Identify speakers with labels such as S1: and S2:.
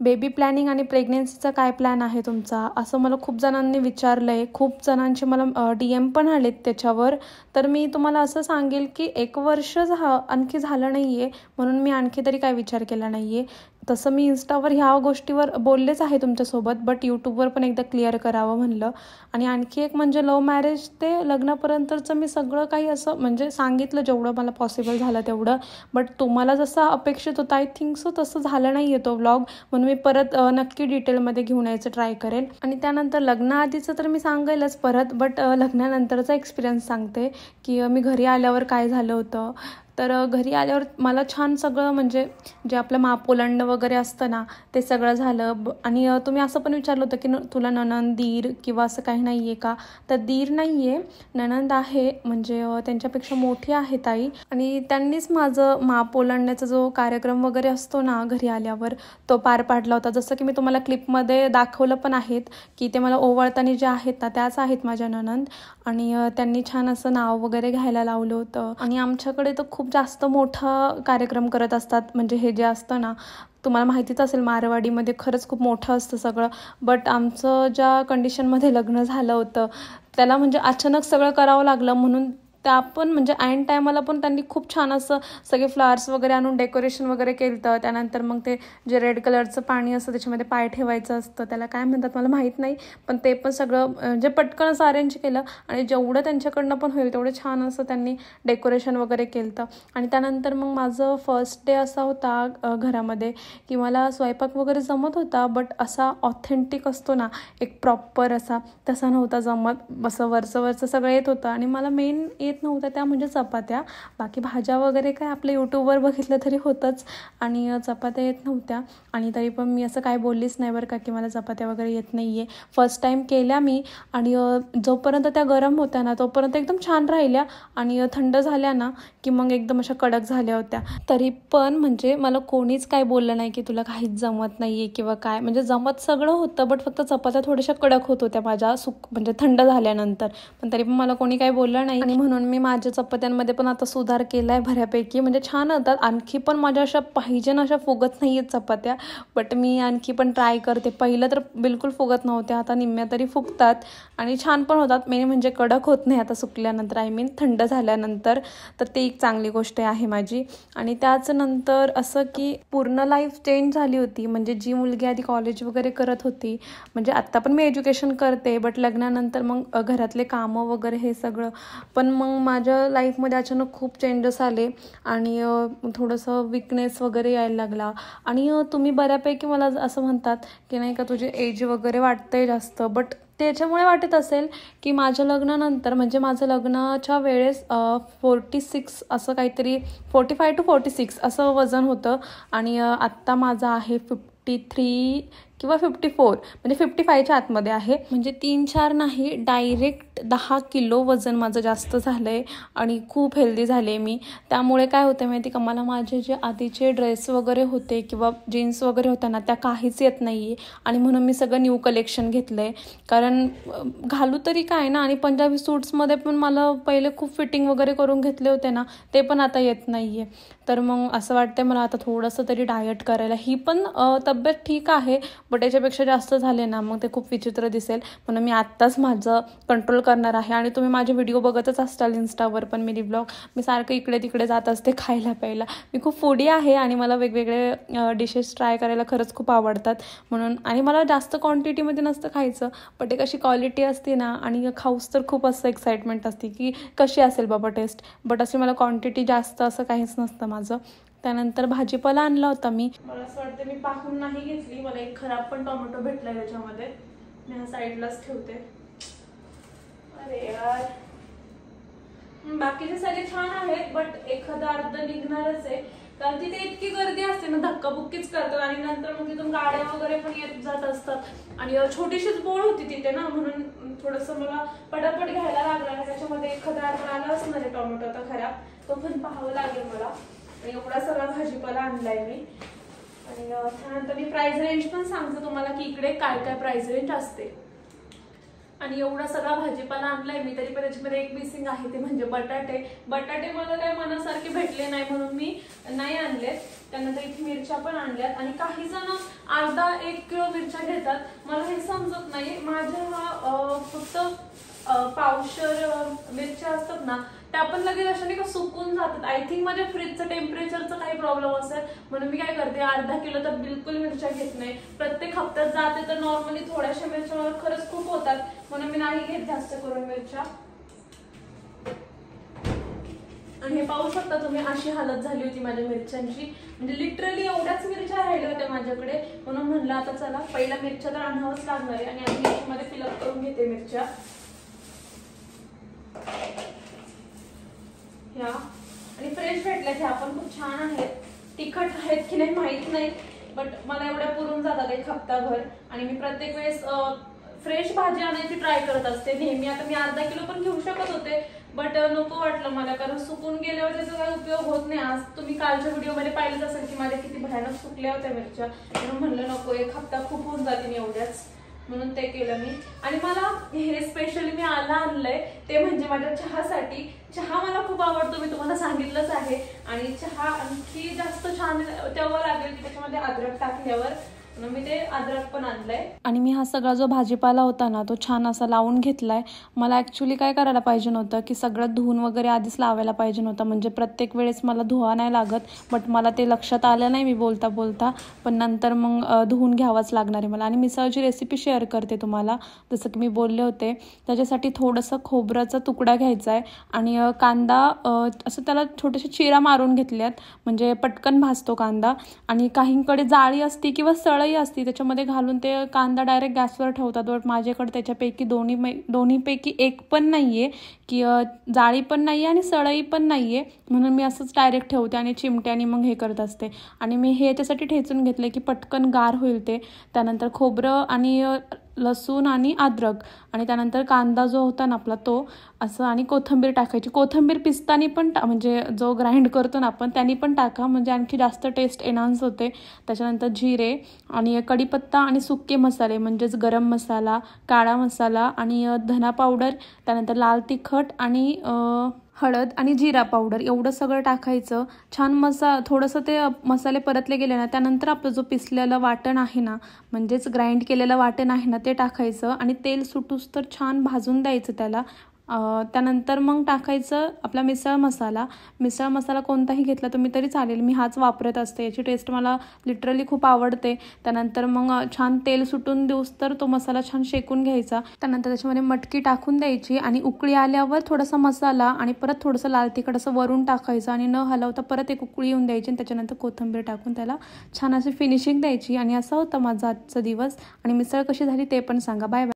S1: Baby planning आणि प्रेग्नेन्सीचा काय plan आहे तुमचा, असं मला खूप जणांनी विचारलं आहे. खूप जणांचे मला DM पण आलेत त्याच्यावर. तर मी तुम्हाला असं सांगेल की 1 वर्ष आणखी झालं नाही आहे, म्हणून मी आणखी तरी काय विचार केला नाही आहे. तसं मी इंस्टावर ह्या गोष्टीवर बोललेच आहे तुमच्यासोबत, बट यूट्यूबवर पण एकदा क्लिअर करावं म्हणलं. आणि आणखी एक म्हणजे लव्ह मॅरेज ते लग्नापर्यंतचं मी सगळं काही असं म्हणजे सांगितलं जेवढं मला पॉसिबल झालं तेवढं. बट तुम्हाला जसं अपेक्षित होतं आय थिंक सो तसं झालं नाही आहे तो व्लॉग, म्हणून मी परत नक्की डिटेलमध्ये घेऊन यायचं ट्राय करेल. आणि त्यानंतर लग्नाआधीचं तर मी सांगेलच परत, बट लग्नानंतरचा एक्सपिरियन्स सांगते की मी घरी आल्यावर काय झालं होतं. तर घरी आल्यावर मला छान सगळं म्हणजे जे आपलं माप ओलांडणं वगैरे असतं ना ते सगळं झालं. आणि तुम्ही असं पण विचारलं होतं की तुला नणंद दीर किंवा असं काही नाही आहे का. तर दीर नाही आहे, नणंद आहे, म्हणजे त्यांच्यापेक्षा मोठी आहे ताई. आणि त्यांनीच माझं माप ओलांडण्याचा जो कार्यक्रम वगैरे असतो ना घरी आल्यावर तो पार पाडला होता. जसं की मी तुम्हाला क्लिपमध्ये दाखवलं पण आहेत की ते मला ओवाळताना जे आहेत ना त्याच आहेत माझ्या नणंद. आणि त्यांनी छान असं नाव वगैरे घ्यायला लावलं होतं. आणि आमच्याकडे तर खूप जास्त मोठा कार्यक्रम करत असतात, म्हणजे हे जे असतं ना तुम्हाला माहितीच असेल मारवाडीमध्ये खरंच खूप मोठं असतं सगळं. बट आमचं ज्या कंडिशनमध्ये लग्न झालं होतं त्याला म्हणजे अचानक सगळं करावं लागलं, म्हणून त्या पण म्हणजे ऐन टायमाला पण त्यांनी खूप छान असं सगळे फ्लावर्स वगैरे आणून डेकोरेशन वगैरे केलं होतं. त्यानंतर मग ते जे रेड कलरचं पाणी असतं त्याच्यामध्ये पाय ठेवायचं असतं, त्याला काय म्हणतात मला माहीत नाही, पण ते पण सगळं जे पटकन असं अरेंज केलं. आणि जेवढं त्यांच्याकडनं पण होईल तेवढं छान असं त्यांनी डेकोरेशन वगैरे केलं होतं. आणि त्यानंतर मग माझं फर्स्ट डे असा होता घरामध्ये की मला स्वयंपाक वगैरे जमत होता, बट असा ऑथेंटिक असतो ना एक प्रॉपर असा, तसा नव्हता जमत. असं वरचं सगळं येत होतं. आणि मला मेन येत नव्हत्या त्या म्हणजे चपात्या. बाकी भाज्या वगैरे काय आपल्या यूट्यूबवर बघितलं तरी होतंच. आणि चपात्या येत नव्हत्या. आणि तरी पण मी असं काय बोललीच नाही बरं का की मला चपात्या वगैरे येत नाही आहे. फर्स्ट टाईम केल्या मी. आणि जोपर्यंत त्या गरम होत्या ना तोपर्यंत एकदम छान राहिल्या. आणि थंड झाल्या ना की मग एकदम अशा कडक झाल्या होत्या. तरी पण म्हणजे मला कोणीच काय बोललं नाही की तुला काहीच जमत नाही आहे किंवा काय, म्हणजे जमत सगळं होतं, बट फक्त चपात्या थोड्याशा कडक होत होत्या माझ्या म्हणजे थंड झाल्यानंतर. पण तरी पण मला कोणी काही बोललं नाही. आणि म्हणून मी माझ्या चपात्यांमध्ये पण आता सुधार केला आहे बऱ्यापैकी, म्हणजे छान होतात. आणखी पण माझ्या अशा पाहिजे ना अशा फुगत नाही आहेत चपात्या, बट मी आणखी पण ट्राय करते. पहिलं तर बिलकुल फुगत नव्हत्या, आता निम्म्या तरी फुगतात आणि छान पण होतात. मेन म्हणजे कडक होत नाही आता सुकल्यानंतर, आय मीन थंड झाल्यानंतर. तर ती एक चांगली गोष्ट आहे माझी. आणि त्याच नंतर असं की पूर्ण लाईफ चेंज झाली होती. म्हणजे जी मुलगी आधी कॉलेज वगैरे करत होती, म्हणजे आत्ता पण मी एज्युकेशन करते, बट लग्नानंतर मग घरातले कामं वगैरे हे सगळं पण मग माझ्या लाईफमध्ये अचानक खूप चेंजेस आले. आणि थोडंसं विकनेस वगैरे यायला लागला. आणि तुम्ही बऱ्यापैकी मला असं म्हणतात की नाही का तुझे एज वगैरे वाटतंय जास्त, बट त्याच्यामुळे वाटत असेल की माझ्या लग्नानंतर म्हणजे माझं लग्नाच्या वेळेस 46 असं काहीतरी 45 to 46 असं वजन होतं. आणि आत्ता माझं आहे 53 किंवा 54, म्हणजे 55च्या आतमध्ये आहे. म्हणजे 3-4 नाही, डायरेक्ट 10 किलो वजन माझं जास्त झालं आहे. आणि खूप हेल्दी झाले मी. त्यामुळे काय होतं माहिती का, मला माझे जे आधीचे ड्रेस वगैरे होते किंवा जीन्स वगैरे होत्या ना त्या काहीच येत नाही आहे. आणि म्हणून मी सगळं न्यू कलेक्शन घेतलं आहे, कारण घालू तरी काय ना. आणि पंजाबी सूट्समध्ये पण मला पहिले खूप फिटिंग वगैरे करून घेतले होते ना, ते पण आता येत नाही आहे. तर मग असं वाटतं मला आता थोडंसं तरी डाएट करायला. ही पण तब्येत ठीक आहे, बट याच्यापेक्षा जास्त झाले ना मग ते खूप विचित्र दिसेल, म्हणून मी आत्ताच माझं कंट्रोल करणार आहे. आणि तुम्ही माझे व्हिडिओ बघतच असताल इंस्टावर पण मिनी ब्लॉग, मी सारखं इकडे तिकडे जात असते खायला प्यायला. मी खूप फूडी आहे आणि मला वेगवेगळे डिशेस ट्राय करायला खरंच खूप आवडतात म्हणून. आणि मला जास्त क्वांटिटीमध्ये नसतं खायचं, बट एक अशी क्वालिटी असते ना आणि खाऊस तर खूप असं एक्साइटमेंट असते की कशी असेल बाबा टेस्ट, बट अशी मला क्वांटिटी जास्त असं काहीच नसतं माझं. त्यानंतर भाजीपाला आणला होता मी. मला असं वाटतं मी पाहून नाही घेतली, मला एक खराब पण टोमॅटो भेटलाय त्याच्यामध्ये, मी हा साईडलाच ठेवते. अरे यार, बाकीचे सगळे छान आहेत, बट एखादा अर्ध निघणारच आहे, कारण तिथे इतकी गर्दी असते ना धक्काबुक्कीच करतात. आणि नंतर मग तिथून गाड्या वगैरे पण येत जात असतात. आणि छोटीशीच बोळ होती तिथे ना, म्हणून थोडंसं मला पटापट घ्यायला लागलं. त्याच्यामध्ये एखादा अर्ध आला असणार आहे टोमॅटो आता खराब, तो पण पाहावं लागेल मला. आणि एवढा सगळा भाजीपाला आणलाय मी. आणि त्यानंतर मी प्राइस रेंज पण सांगते तुम्हाला की इकडे काय काय प्राइस रेंज असते. आणि एवढा सगळा भाजीपाला आणलाय मी, तरी पण त्याच्यामध्ये एक मिसिंग आहे, ते म्हणजे बटाटे. बटाटे मला काय मनासारखे भेटले नाही म्हणून मी नाही आणले. त्यानंतर इथे मिरच्या पण आणल्यात आणि काही जण अर्धा 1 किलो मिरच्या घेतात. मला हे समजत नाही. माझ्या हा फक्त पावशर मिरच्या असतात ना त्या पण लगेच अशा नाही का सुकून जातात. आय थिंक माझ्या फ्रीजचं टेम्परेचरचा काही प्रॉब्लेम असेल म्हणून मी काय करते अर्धा किलो तर बिलकुल मिरच्या घेत नाही. प्रत्येक हप्त्यात जाते तर नॉर्मली थोड्याशा मिरच्या मला खरंच खूप होतात म्हणून मी नाही घेत जास्त करून मिरच्या. आणि हे पाहू शकता तुम्ही अशी हालत झाली होती माझ्या मिरच्यांची. म्हणजे लिटरली एवढ्याच मिरच्या राहिल्या होत्या माझ्याकडे म्हणून म्हणलं आता चला पहिला मिरच्या तर आणावंच लागणार आहे. आणि आता याच्यामध्ये फिलअप करून घेते मिरच्या ह्या. आणि फ्रेश भेटल्या ह्या पण खूप छान आहेत. तिखट आहेत की नाही माहित नाही बट मला एवढ्या पुरून जातात एक हप्ताभर. आणि मी प्रत्येक वेळेस फ्रेश भाजी आणायची ट्राय करत असते नेहमी. आता मी अर्धा किलो पण घेऊ शकत होते बट नको वाटलं मला कारण सुकून गेल्यावर त्याचा काही उपयोग होत नाही. आज तुम्ही कालच्या व्हिडिओमध्ये पाहिलंच असेल की माझ्या किती भयानक सुकल्या होत्या मिरच्या म्हणून म्हणलं नको एक हप्ता खूप होऊन जाते एवढ्याच म्हणून ते केलं मी. आणि मला हे स्पेशली मी आणलंय ते म्हणजे माझ्या चहासाठी. चहा मला खूप आवडतो मी तुम्हाला सांगितलंच आहे. आणि चहा आणखी जास्त छान तेव्हा लागेल की त्याच्यामध्ये अद्रक टाकल्यावर म्हणून मी ते अद्रक पण आणलंय. आणि मी हा सगळा जो भाजीपाला होता ना तो छान असा लावून घेतलाय. मला ॲक्च्युली काय करायला पाहिजे नव्हतं की सगळं धुवून वगैरे आधीच लावायला पाहिजे नव्हतं म्हणजे प्रत्येक वेळेस मला धुवा नाही लागत. बट मला ते लक्षात आलं नाही मी बोलता बोलता पण नंतर मग धुवून घ्यावंच लागणार आहे मला. आणि मिसळची रेसिपी शेअर करते तुम्हाला जसं की मी बोलले होते. त्याच्यासाठी थोडंसं खोबऱ्याचा तुकडा घ्यायचा आहे आणि कांदा असं त्याला छोटेसे चिरा मारून घेतल्यात म्हणजे पटकन भाजतो कांदा. आणि काहींकडे जाळी असती किंवा सळई असती त्याच्यामध्ये घालून ते कांदा डायरेक्ट गॅसवर ठेवतात. बट माझ्याकडे त्याच्यापैकी दोन्हीपैकी एक पण नाही आहे की जाळी पण नाही आहे आणि सळई पण नाही आहे म्हणून मी असंच डायरेक्ट ठेवते आणि चिमट्याने मग हे करत असते. आणि मी हे याच्यासाठी ठेचून घेतले की पटकन गार होईल ते. त्यानंतर खोबरं आणि लसूण आणि अद्रक आणि त्यानंतर कांदा जो होता ना आपला तो असं आणि कोथिंबीर टाकायची. कोथिंबीर पिस्तानी पण म्हणजे जो ग्राइंड करतो ना आपण त्यांनी पण टाका म्हणजे आणखी जास्त टेस्ट एनहान्स होते. त्याच्यानंतर जिरे आणि कढीपत्ता आणि सुके मसाले म्हणजेच गरम मसाला काळा मसाला आणि धना पावडर त्यानंतर लाल तिखट आणि हळद आणि जिरा पावडर एवढं सगळं टाकायचं. छान थोडंसं ते मसाले परतले गेले ना त्यानंतर आपलं जो पिसलेलं वाटण आहे ना म्हणजेच ग्राइंड केलेलं वाटण आहे ना ते टाकायचं आणि तेल सुटूस तर छान भाजून द्यायचं त्याला. त्यानंतर मग टाकायचं आपला मिसळ मसाला कोणताही घेतला तुम्ही तरी चालेल. मी हाच वापरत असते. याची टेस्ट मला लिटरली खूप आवडते. त्यानंतर मग छान तेल सुटून देऊस तर तो मसाला छान शेकून घ्यायचा. त्यानंतर त्याच्यामध्ये मटकी टाकून द्यायची आणि उकळी आल्यावर थोडासा मसाला आणि परत थोडंसं लाल तिखट असं वरून टाकायचं आणि न हलवता परत एक उकळी येऊन द्यायची आणि त्याच्यानंतर कोथिंबीर टाकून त्याला छान अशी फिनिशिंग द्यायची. आणि असा होता माझा आजचा दिवस. आणि मिसळ कशी झाली ते पण सांगा. Bye bye.